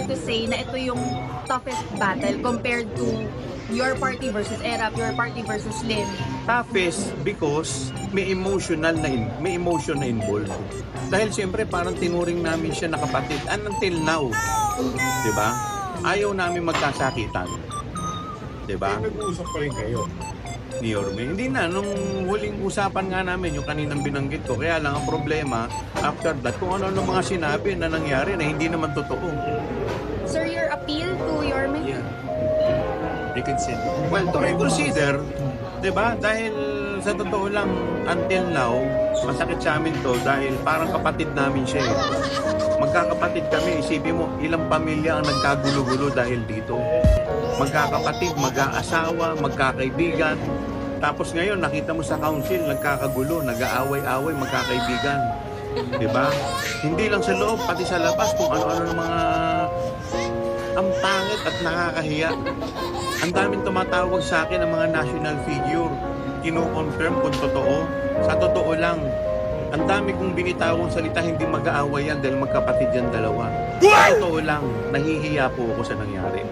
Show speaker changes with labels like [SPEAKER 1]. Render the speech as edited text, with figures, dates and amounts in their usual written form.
[SPEAKER 1] fair to say na ito yung toughest battle compared to your party versus ERAP, your party versus Lynn?
[SPEAKER 2] Toughest because may emotion na involved. Dahil siyempre parang tinuring namin siya na kapatid. And until now, di ba? Ayaw namin magkasakitan. Di ba?
[SPEAKER 3] Nag-uusap pa rin kayo.
[SPEAKER 2] Ni Yorme. Hindi na, nung huling usapan nga namin, yung kaninang binanggit ko, kaya lang ang problema, after that, kung ano-ano mga sinabi na nangyari na hindi naman totoo.
[SPEAKER 1] Sir, your appeal to Yorme?
[SPEAKER 2] Yeah.
[SPEAKER 3] Reconsider.
[SPEAKER 2] Well, to reconsider, di ba? Dahil sa totoo lang, until now, masakit sa amin to dahil parang kapatid namin siya eh. Magkakapatid kami, isipin mo, ilang pamilya ang nagkagulo-gulo dahil dito. Magkakapatid, mag-aasawa, magkakaibigan. Tapos ngayon, nakita mo sa council, nagkakagulo, nag-aaway-away, magkakaibigan. Diba? Hindi lang sa loob, pati sa labas, kung ano-ano ng mga ang pangit at nakakahiya. Ang daming tumatawag sa akin ng mga national figure. Kino-confirm kung totoo. Sa totoo lang, ang dami kong binitawang salita, hindi mag-aaway yan dahil magkapatid yan dalawa. Sa totoo lang, nahihiya po ako sa nangyari.